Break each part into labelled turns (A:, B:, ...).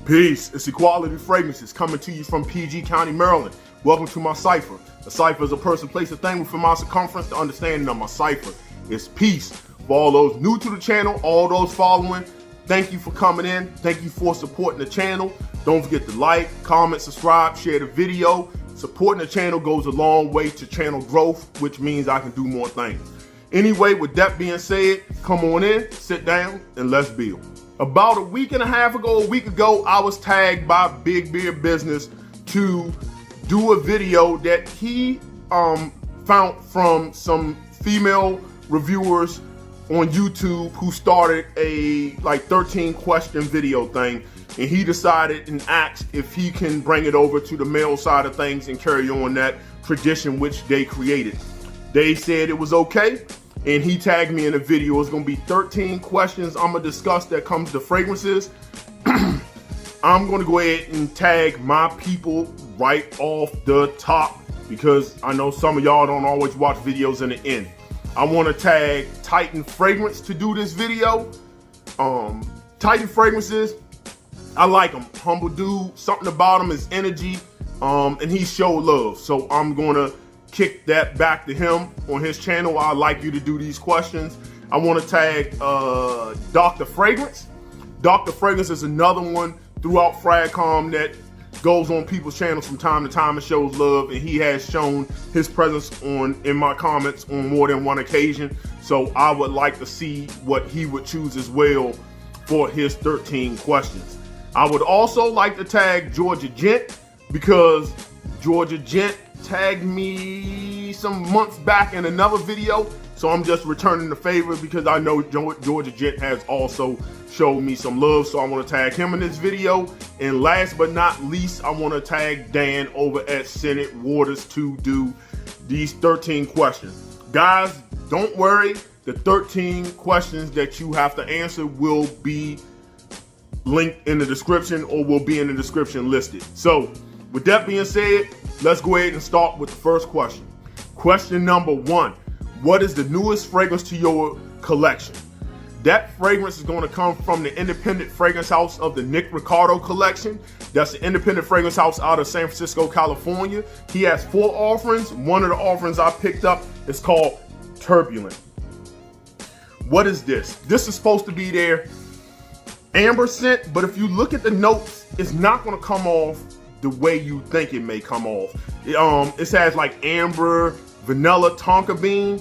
A: Peace, it's Equality Fragrances coming to you from PG County, Maryland. Welcome to my cipher. A cipher is a person, place, a thing within my circumference. The understanding of my cipher is peace. For all those new to the channel, all those following, thank you for coming in. Thank you for supporting the channel. Don't forget to like, comment, subscribe, share the video. Supporting the channel goes a long way to channel growth, which means I can do more things. Anyway, with that being said, come on in, sit down, and let's build. About a week and a week ago, I was tagged by Big Beard Business to do a video that he found from some female reviewers on YouTube who started a 13 question video thing, and he decided and asked if he can bring it over to the male side of things and carry on that tradition which they created. They said it was okay, and he tagged me in a video. It's gonna be 13 questions I'm gonna discuss that comes to fragrances. I'm gonna go ahead and tag my people right off the top because I know some of y'all don't always watch videos in the end. I wanna tag Titan Fragrance to do this video. Titan Fragrances, I like him. Humble dude, something about him is energy, and he showed love. So I'm gonna kick that back to him on his channel. I'd like you to do these questions. I want to tag Dr. Fragrance. Dr. Fragrance is another one throughout Fragcom that goes on people's channels from time to time and shows love, and he has shown his presence in my comments on more than one occasion. So I would like to see what he would choose as well for his 13 questions. I would also like to tag Georgia Gent because Georgia Gent tagged me some months back in another video, so I'm just returning the favor because I know Georgia Gent has also showed me some love, so I want to tag him in this video. And last but not least, I want to tag Dan over at Senate Waters to do these 13 questions. Guys, don't worry, the 13 questions that you have to answer will be linked in the description or will be in the description listed. So with that being said, let's go ahead and start with the first question. Question number 1, what is the newest fragrance to your collection? That fragrance is going to come from the independent fragrance house of the Ricardo collection. That's the independent fragrance house out of San Francisco, California. He has 4 offerings. One of the offerings I picked up is called Turbulent. What is this? This is supposed to be their amber scent, but if you look at the notes, it's not going to come off the way you think it may come off. It has like amber, vanilla, tonka bean.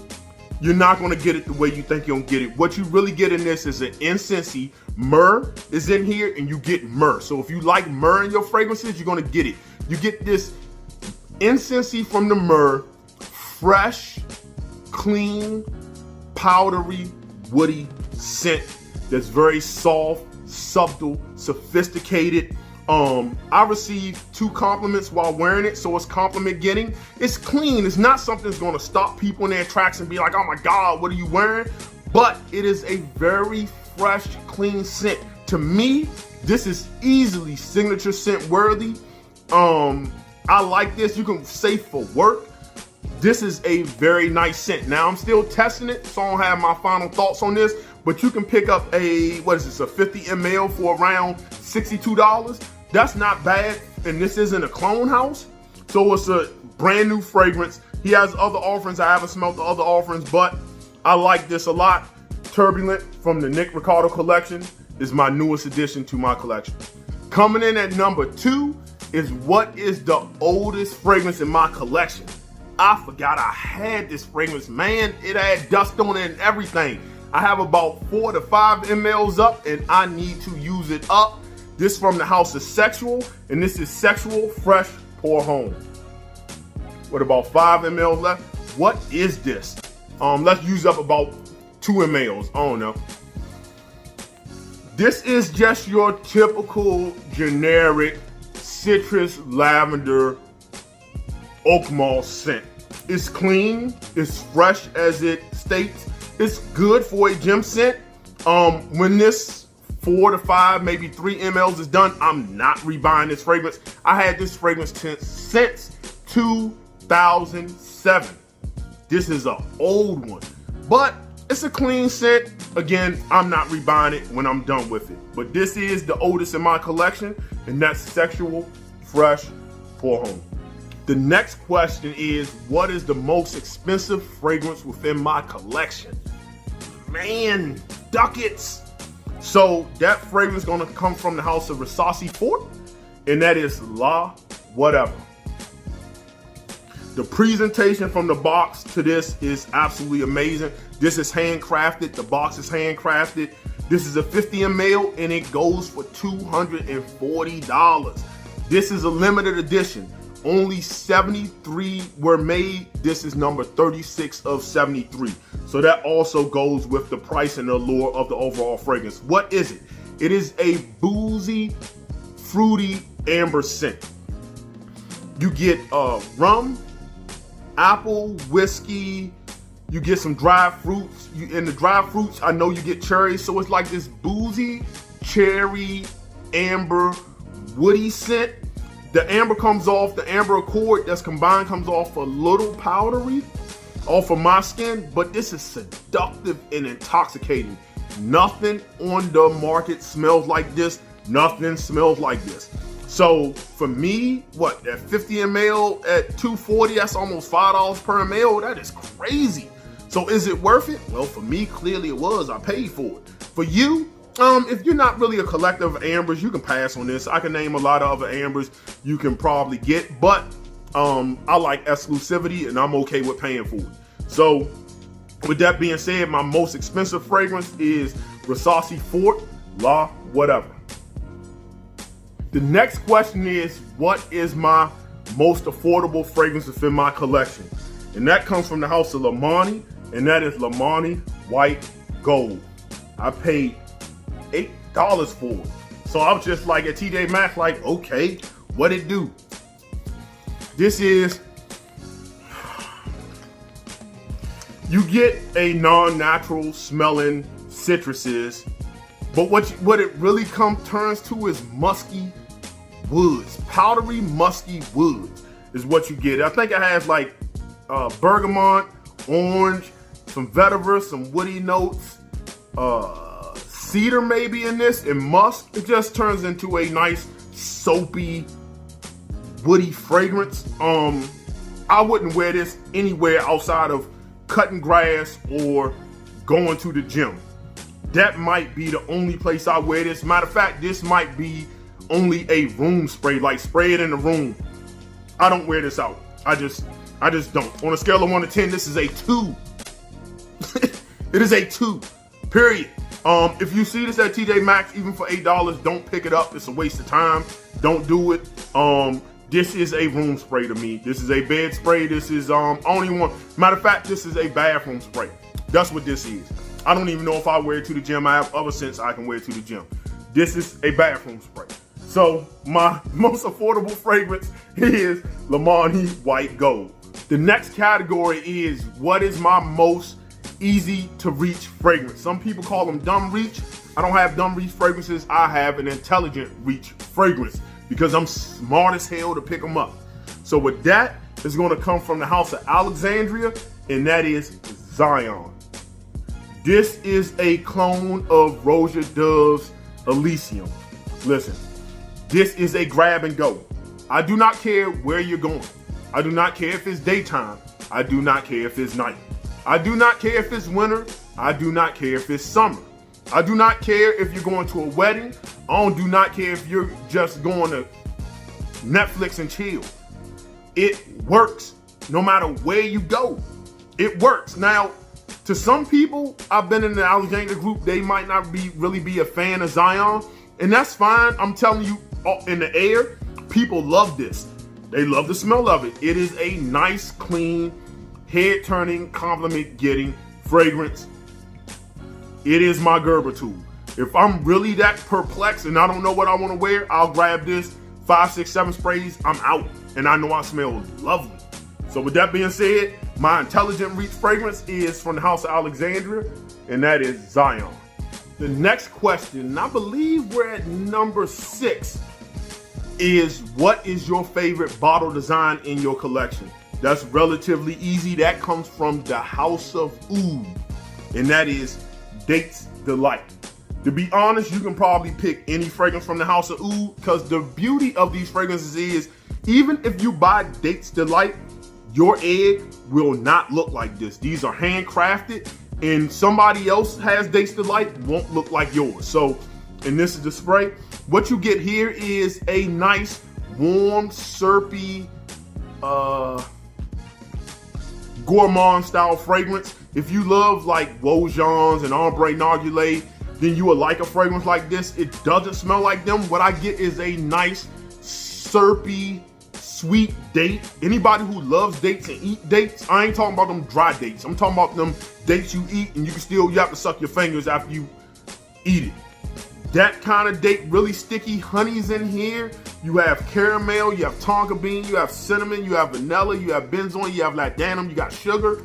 A: You're not gonna get it the way you think you're gonna get it. What you really get in this is an incensey. Myrrh is in here and you get myrrh. So if you like myrrh in your fragrances, you're gonna get it. You get this incensey from the myrrh, fresh, clean, powdery, woody scent that's very soft, subtle, sophisticated. I received 2 compliments while wearing it, so it's compliment getting. It's clean. It's not something that's going to stop people in their tracks and be like, oh my God, what are you wearing? But it is a very fresh, clean scent. To me, this is easily signature scent worthy. I like this. You can say for work. This is a very nice scent. Now I'm still testing it, so I don't have my final thoughts on this, but you can pick up a, what is this, a 50 ml for around $62. That's not bad, and this isn't a clone house, so it's a brand new fragrance. He has other offerings. I haven't smelled the other offerings, but I like this a lot. Turbulent from the Ricardo collection is my newest addition to my collection. Coming in at number 2 is what is the oldest fragrance in my collection. I forgot I had this fragrance, man. It had dust on it and everything. I have about 4 to 5 mLs up and I need to use it up. This from the house of Sexual, and this is Sexual Fresh Pour Home. With about 5 mLs left. What is this? Let's use up about 2 mLs. I don't know. This is just your typical generic citrus, lavender, oak moss scent. It's clean, it's fresh as it states. It's good for a gym scent. When this 4 to 5, maybe 3 mLs is done, I'm not rebuying this fragrance. I had this fragrance since 2007. This is an old one, but It's a clean scent. Again, I'm not rebuying it when I'm done with it. But this is the oldest in my collection, and that's Sexual Fresh for Home. The next question is, what is the most expensive fragrance within my collection? Man, ducats. So that fragrance is going to come from the house of Rasei Fort, and that is La Whatever. The presentation from the box to this is absolutely amazing. This is handcrafted. The box is handcrafted. This is a 50 ml and it goes for $240. This is a limited edition. Only 73 were made. This is number 36 of 73. So that also goes with the price and the allure of the overall fragrance. What is it? It is a boozy, fruity amber scent. You get rum, apple, whiskey, you get some dry fruits. In the dry fruits, I know you get cherries. So it's like this boozy, cherry, amber, woody scent. The amber comes off, the amber accord that's combined comes off a little powdery off of my skin, but this is seductive and intoxicating. Nothing on the market smells like this. Nothing smells like this. So for me, what, that 50 ml at $240, that's almost $5 per ml. That is crazy. So is it worth it? Well, for me, clearly it was. I paid for it. For you, if you're not really a collector of ambers, you can pass on this. I can name a lot of other ambers you can probably get, but I like exclusivity and I'm okay with paying for it. So with that being said, my most expensive fragrance is Rasei Fort La Whatever. The next question is, what is my most affordable fragrance within my collection? And that comes from the house of Lamani, and that is Lamani White Gold. I paid $8 for it. So I was just like at TJ Maxx, like, okay, what it do? This is, you get a non-natural smelling citruses, but what it really turns to is musky woods. Powdery, musky woods is what you get. I think it has like bergamot, orange, some vetiver, some woody notes, cedar maybe in this, and musk. It just turns into a nice soapy, woody fragrance. I wouldn't wear this anywhere outside of cutting grass or going to the gym. That might be the only place I wear this. Matter of fact, this might be only a room spray, like spray it in the room. I don't wear this out. I just don't. On a scale of 1 to 10, this is a 2. It is a 2, period. If you see this at TJ Maxx, even for $8, don't pick it up. It's a waste of time. Don't do it. This is a room spray to me. This is a bed spray. This is, I don't even want, matter of fact, this is a bathroom spray. That's what this is. I don't even know if I wear it to the gym. I have other scents I can wear to the gym. This is a bathroom spray. So my most affordable fragrance is Lamani White Gold. The next category is, what is my most easy to reach fragrance? Some people call them dumb reach. I don't have dumb reach fragrances. I have an intelligent reach fragrance because I'm smart as hell to pick them up. So with that, it's going to come from the house of Alexandria, and that is Zion. This is a clone of Roja Dove's Elysium. Listen, this is a grab and go. I do not care where you're going. I do not care if it's daytime. I do not care if it's night. I do not care if it's winter. I do not care if it's summer. I do not care if you're going to a wedding. I do not care if you're just going to Netflix and chill. It works no matter where you go. It works. Now, to some people, I've been in the Alexandria group, they might not really be a fan of Zion, and that's fine. I'm telling you, in the air, people love this. They love the smell of it. It is a nice, clean, head-turning, compliment-getting fragrance. It is my Gerber tool. If I'm really that perplexed and I don't know what I want to wear, I'll grab this 5, 6, 7 sprays. I'm out, and I know I smell lovely. So with that being said, my intelligent reach fragrance is from the house of Alexandria, and that is Zion. The next question, I believe we're at number 6, is what is your favorite bottle design in your collection? That's relatively easy. That comes from the house of Oud, and that is Dates Delight. To be honest, you can probably pick any fragrance from the House of Oud, because the beauty of these fragrances is, even if you buy Dates Delight, your egg will not look like this. These are handcrafted, and somebody else has Dates Delight won't look like yours. So, and this is the spray. What you get here is a nice, warm, syrupy, gourmand style fragrance. If you love like Wojans and Ombre Narguilé, then you will like a fragrance like this. It doesn't smell like them. What I get is a nice, syrupy, sweet date. Anybody who loves dates and eat dates, I ain't talking about them dry dates. I'm talking about them dates you eat and you have to suck your fingers after you eat it. That kind of date, really sticky. Honey's in here. You have caramel, you have tonka bean, you have cinnamon, you have vanilla, you have benzoin, you have ladanum, you got sugar.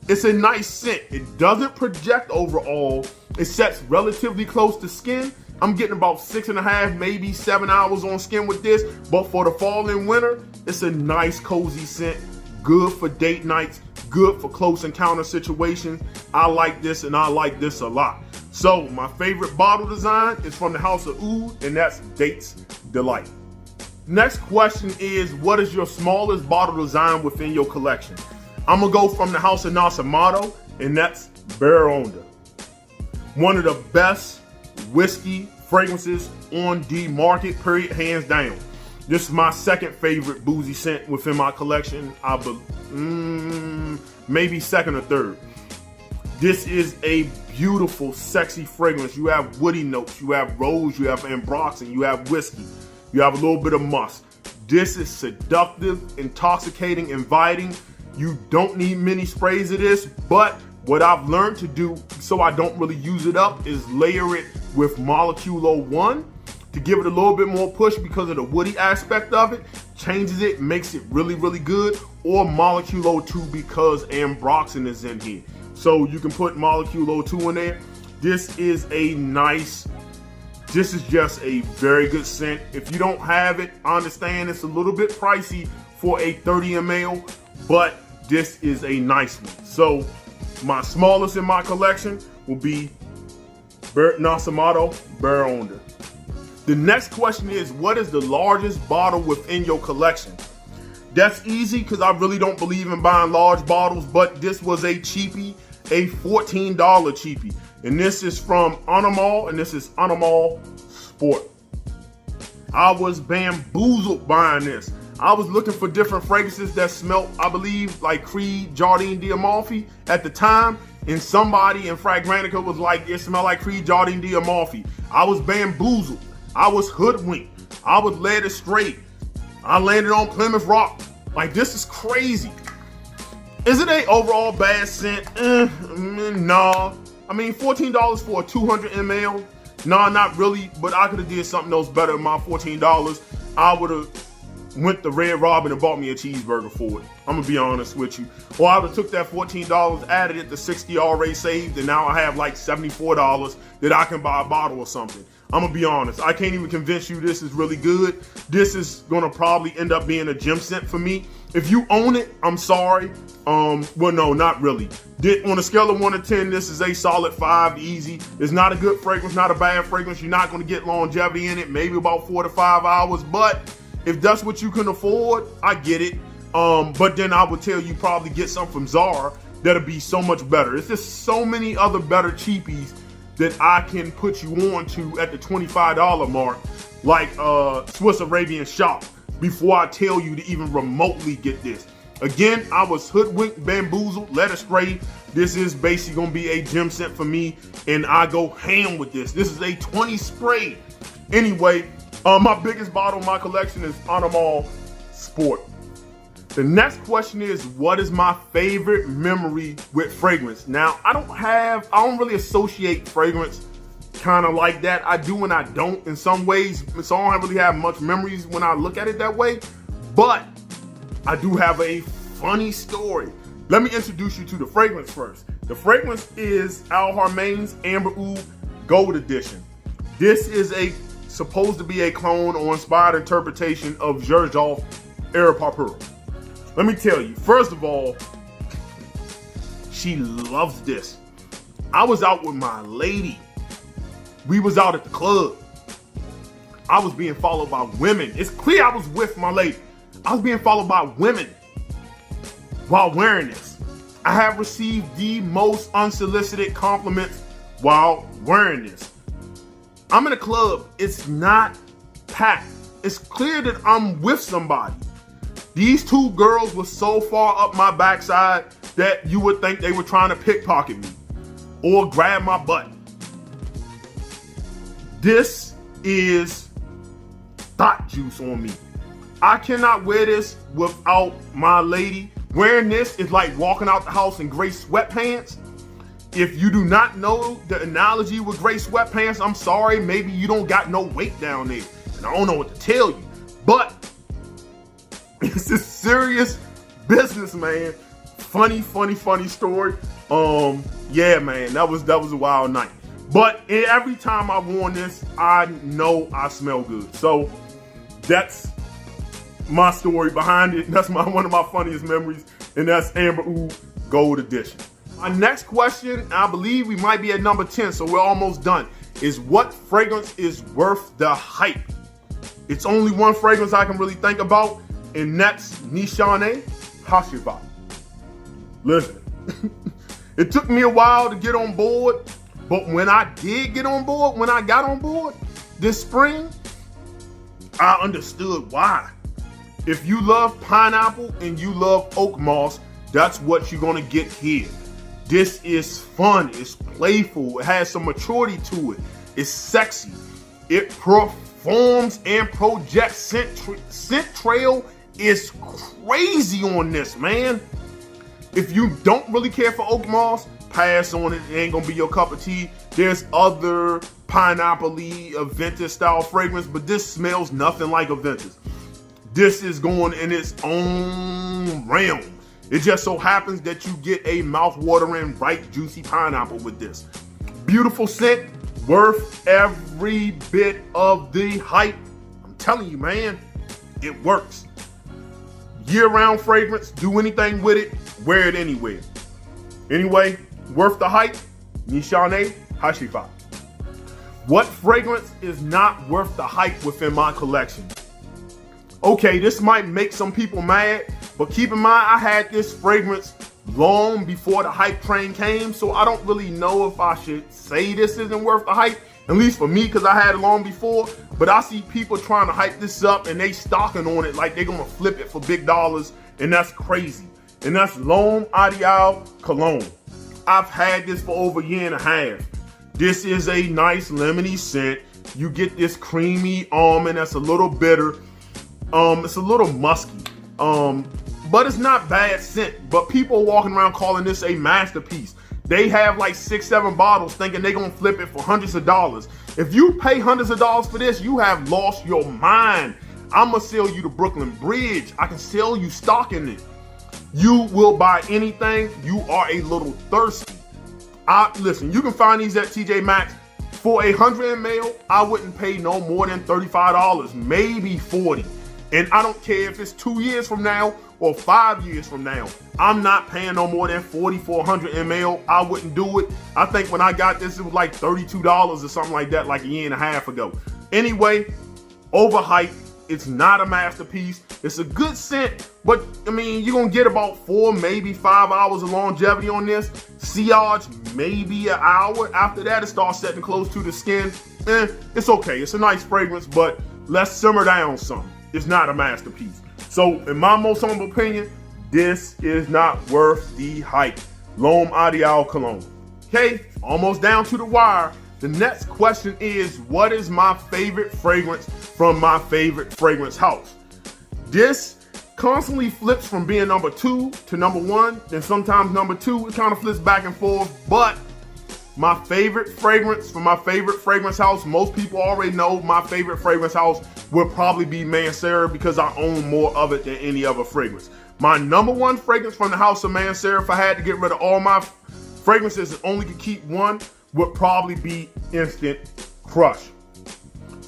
A: It's a nice scent. It doesn't project overall. It sets relatively close to skin. I'm getting about 6.5, maybe 7 hours on skin with this, but for the fall and winter, it's a nice cozy scent, good for date nights, good for close encounter situations. I like this, and I like this a lot. So my favorite bottle design is from the House of Oud, and that's Dates Delight. Next question is, what is your smallest bottle design within your collection? I'm gonna go from the House of Nasomatto, and that's Baraonda. One of the best whiskey fragrances on the market, period, hands down. This is my second favorite boozy scent within my collection. I believe, maybe second or third. This is a beautiful, sexy fragrance. You have woody notes, you have rose, you have ambroxan, you have whiskey, you have a little bit of musk. This is seductive, intoxicating, inviting. You don't need many sprays of this, but what I've learned to do so I don't really use it up is layer it with Moleculo 1 to give it a little bit more push because of the woody aspect of it. Changes it, makes it really, really good. Or Moleculo 2 because ambroxan is in here. So you can put Moleculo 2 in there. This is just a very good scent. If you don't have it, I understand it's a little bit pricey for a 30 ml, but this is a nice one. So my smallest in my collection will be Nasomatto Baraonda. The next question is, what is the largest bottle within your collection? That's easy because I really don't believe in buying large bottles, but this was a cheapie, a $14 cheapie. And this is from Animale, and this is Animale Sport. I was bamboozled buying this. I was looking for different fragrances that smelled, I believe, like Creed Jardin d'Amalfi at the time, and somebody in Fragrantica was like, it smelled like Creed Jardin d'Amalfi. I was bamboozled. I was hoodwinked. I was led astray. I landed on Plymouth Rock. Like, this is crazy. Is it a overall bad scent? Nah. I mean, $14 for a 200 ml? Nah, not really, but I could have did something else better than my $14. I would have went to Red Robin and bought me a cheeseburger for it. I'm gonna be honest with you. Or I would have took that $14, added it to $60 already saved, and now I have like $74 that I can buy a bottle or something. I'm gonna be honest. I can't even convince you this is really good. This is gonna probably end up being a gem scent for me. If you own it, I'm sorry. Well, no, not really. On a scale of 1 to 10, this is a solid 5, easy. It's not a good fragrance, not a bad fragrance. You're not gonna get longevity in it, maybe about 4 to 5 hours, but if that's what you can afford, I get it. But then I would tell you probably get some from Zara that'll be so much better. It's just so many other better cheapies that I can put you on to at the $25 mark, like Swiss Arabian Shop, before I tell you to even remotely get this. Again, I was hoodwinked, bamboozled, led astray. This is basically gonna be a gem scent for me, and I go ham with this. This is a 20 spray. Anyway, my biggest bottle in my collection is Animale Sport. The next question is, what is my favorite memory with fragrance? Now, I don't really associate fragrance kind of like that. I do and I don't in some ways, so I don't really have much memories when I look at it that way, but I do have a funny story. Let me introduce you to the fragrance first. The fragrance is Haramain's Amber Oud Gold Edition. This is supposed to be a clone or inspired interpretation of Xerjoff Air Purple. Let me tell you, first of all, she loves this. I was out with my lady. We was out at the club. I was being followed by women. It's clear I was with my lady. I was being followed by women while wearing this. I have received the most unsolicited compliments while wearing this. I'm in a club. It's not packed. It's clear that I'm with somebody. These two girls were so far up my backside that you would think they were trying to pickpocket me or grab my butt. This is thought juice on me. I cannot wear this without my lady. Wearing this is like walking out the house in gray sweatpants. If you do not know the analogy with gray sweatpants, I'm sorry, maybe you don't got no weight down there. And I don't know what to tell you. But it's a serious business, man. Funny story. Yeah, man, that was a wild night. But every time I worn this, I know I smell good. So that's my story behind it. That's one of my funniest memories, and that's Amber Oud Gold Edition. My next question, I believe we might be at number 10, so we're almost done, is what fragrance is worth the hype? It's only one fragrance I can really think about, and that's Nichane Hashivat. Listen, it took me a while to get on board, but when I did get on board, when I got on board this spring, I understood why. If you love pineapple and you love oak moss, that's what you're gonna get here. This is fun, it's playful, it has some maturity to it, it's sexy, it performs and projects. Scent trail is crazy on this, man. If you don't really care for oak moss, pass on it. It ain't gonna be your cup of tea. There's other pineapple-y Aventus style fragrance, but this smells nothing like Aventus. This is going in its own realm. It just so happens that you get a mouth-watering, ripe, juicy pineapple with this. Beautiful scent, worth every bit of the hype. I'm telling you, man, it works. Year-round fragrance, do anything with it, wear it anywhere. Anyway, worth the hype, Nichane Hashivat. What fragrance is not worth the hype within my collection? Okay, this might make some people mad, but keep in mind I had this fragrance long before the hype train came, so I don't really know if I should say this isn't worth the hype, at least for me, because I had it long before. But I see people trying to hype this up and they stocking on it like they're gonna flip it for big dollars, and that's crazy. And that's L'Homme Ideal Cologne. I've had this for over a year and a half. This is a nice lemony scent. You get this creamy almond that's a little bitter. It's a little musky, but it's not bad scent. But people are walking around calling this a masterpiece. They have like 6-7 bottles thinking they're gonna flip it for hundreds of dollars. If you pay hundreds of dollars for this, you have lost your mind. I'ma sell you the Brooklyn Bridge. I can sell you stock in it. You will buy anything. You are a little thirsty. Listen, you can find these at TJ Maxx. For 100 ml, I wouldn't pay no more than $35, maybe $40. And I don't care if it's 2 years from now or 5 years from now. I'm not paying no more than $40 for 100 ml. I wouldn't do it. I think when I got this, it was like $32 or something like that, like a year and a half ago. Anyway, overhyped. It's not a masterpiece. It's a good scent, but I mean, you're gonna get about 4, maybe 5 hours of longevity on this. Sillage, maybe an hour. After that, it starts setting close to the skin. It's okay. It's a nice fragrance, but let's simmer down some. It's not a masterpiece. So, in my most humble opinion, this is not worth the hype. L'Homme Ideal Cologne. Okay, almost down to the wire. The next question is, what is my favorite fragrance from my favorite fragrance house? This constantly flips from being number 2 to number 1, then sometimes number 2. It kind of flips back and forth, but my favorite fragrance from my favorite fragrance house, most people already know my favorite fragrance house would probably be Mancera because I own more of it than any other fragrance. My number 1 fragrance from the house of Mancera, if I had to get rid of all my fragrances and only could keep one, would probably be Instant Crush.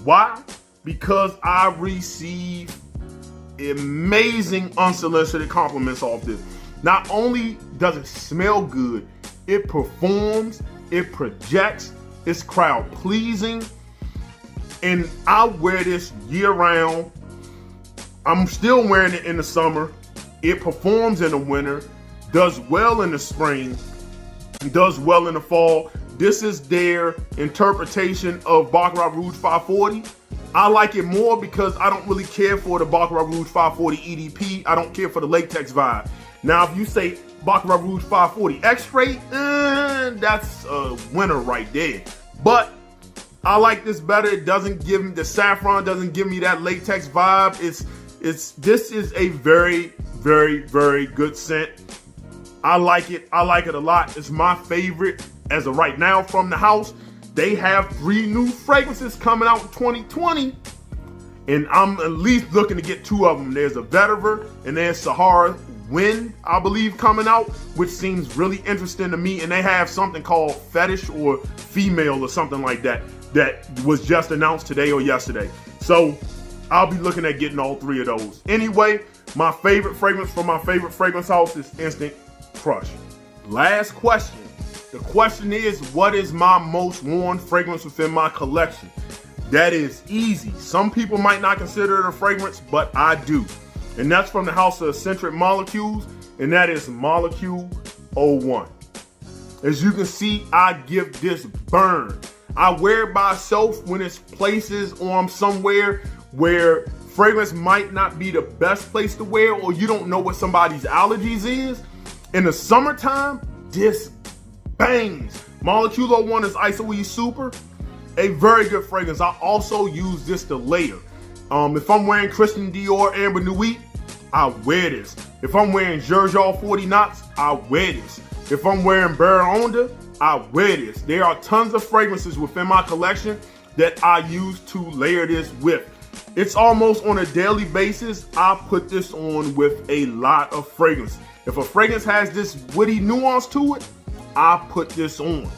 A: Why? Because I receive amazing unsolicited compliments off this. Not only does it smell good, it performs it projects, it's crowd pleasing, and I wear this year round. I'm still wearing it in the summer. It performs in the winter, does well in the spring, does well in the fall. This is their interpretation of Baccarat Rouge 540. I like it more because I don't really care for the Baccarat Rouge 540 EDP. I don't care for the latex vibe. Now, if you say Baccarat Rouge 540 X-Ray, that's a winner right there. But I like this better. It doesn't give me the saffron, doesn't give me that latex vibe. This is a very, very, very good scent. I like it. I like it a lot. It's my favorite as of right now from the house. They have 3 new fragrances coming out in 2020, and I'm at least looking to get 2 of them. There's a Vetiver and there's Sahara Wind, I believe, coming out, which seems really interesting to me. And they have something called Fetish or Female or something like that that was just announced today or yesterday. So I'll be looking at getting all 3 of those. Anyway, my favorite fragrance from my favorite fragrance house is Instant Crush. Last question. The question is, what is my most worn fragrance within my collection? That is easy. Some people might not consider it a fragrance, but I do. And that's from the house of Essentric Molecules, and that is Molecule 01. As you can see, I give this burn. I wear it by itself when it's places or I'm somewhere where fragrance might not be the best place to wear, or you don't know what somebody's allergies is. In the summertime, this bangs. Molecule 01 is ISOE Super, a very good fragrance. I also use this to layer. If I'm wearing Christian Dior Amber Nuit, I wear this. If I'm wearing Gerjol 40 Knots, I wear this. If I'm wearing Baraonda, I wear this. There are tons of fragrances within my collection that I use to layer this with. It's almost on a daily basis. I put this on with a lot of fragrance. If a fragrance has this woody nuance to it, I put this on.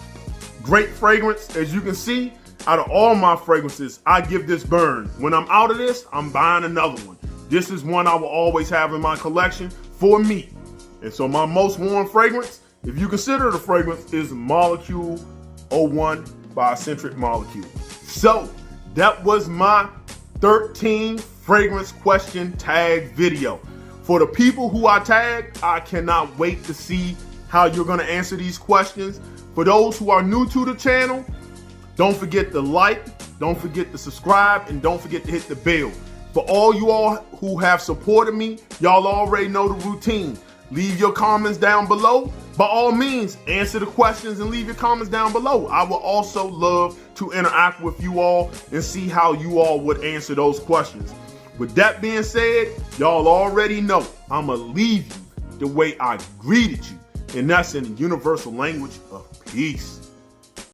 A: Great fragrance. As you can see, out of all my fragrances, I give this burn. When I'm out of this, I'm buying another one. This is one I will always have in my collection for me. And so my most worn fragrance, if you consider it a fragrance, is Molecule 01 by Essentric Molecule. So that was my 13 fragrance question tag video. For the people who I tagged, I cannot wait to see how you're going to answer these questions. For those who are new to the channel, don't forget to like, don't forget to subscribe, and don't forget to hit the bell. For all you all who have supported me, y'all already know the routine. Leave your comments down below. By all means, answer the questions and leave your comments down below. I will also love to interact with you all and see how you all would answer those questions. With that being said, y'all already know I'ma leave you the way I greeted you, and that's in the universal language of peace.